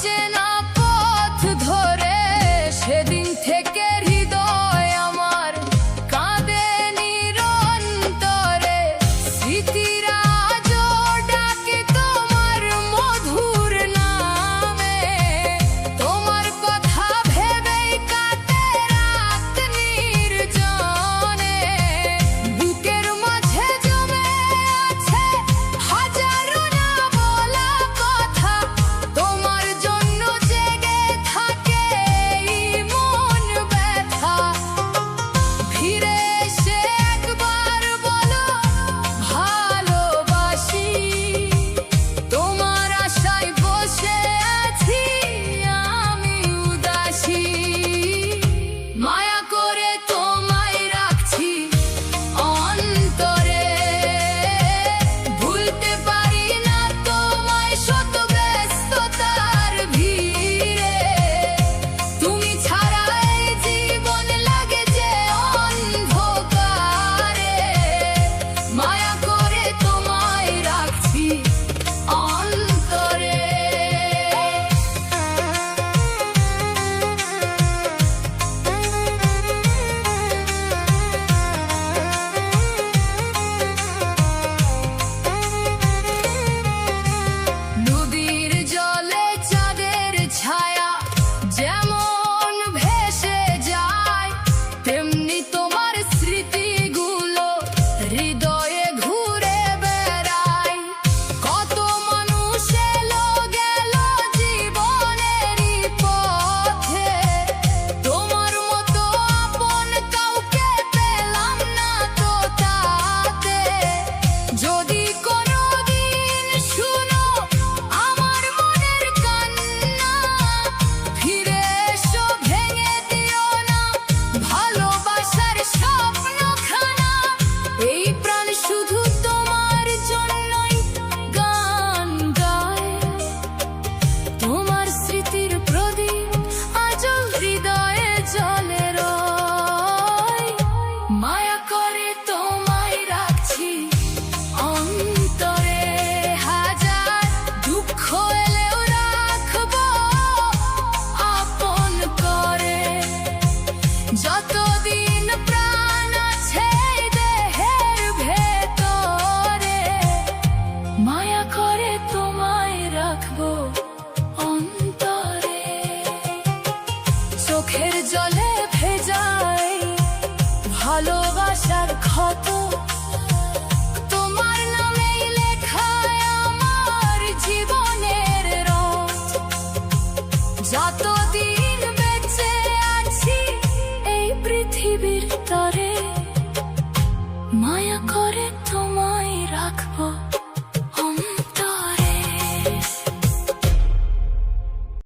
অচেনা পথ ধরে সেদিন থেকে হৃদয় আমার কাঁদে নিরন্তরে। স্মৃতিরা আজও ডাকে তোমার মধুর নামে, তোমার কথা ভেবেই কাটে রাত নির্জনে। বুকের মাঝে জমে আছে হাজারো না বলা কথা, তোমার জন্য জেগে থাকে এই মন ব্যথা। ফিরে এসে একবার বলো ভালোবাসি, তোমার আশায় বসে আছি আমি উদাসী। মায়া করে তোমায় রাখছি অন্তরে, ভুলতে পারি না তোমায় শত ব্যস্ততার ভিড়ে। তুমি ছাড়া এই জীবন লাগে যে অন্ধকারে, মায়া করে তোমায় রাখছি অন্তরে। নদীর জলে চাঁদের ছায়া যেমন ভেসে যায়, তেমনি তোমার স্মৃতিগুলো হৃদয়ে ঘুরে বেড়ায়। কত মানুষ এলো গেল জীবনেরই পথে, তোমার মতো আপন কাউকে পেলাম না তো তাতে। যদি কোনোদিন শুনো আমার মনের কান্না, ফিরে এসো ভেঙে দিও না ভালোবাসার স্বপ্নখানা। এই প্রাণ শুধু তোমার জন্যই গান গায়, তোমার স্মৃতির প্রদীপ আজও হৃদয়ে জ্বলে রয়। মায়া করে তোমায় রাখছি অন্তরে, হাজার দুঃখ এলেও রাখবো আপন করে। যতদিন প্রাণ আছে এই দেহের ভেতরে, মায়া করে তোমায় রাখবো অন্তরে। চোখের জলে ভেজাই ভালোবাসার ক্ষত, তোমার নামেই লেখায় আমার জীবনের রথ। যত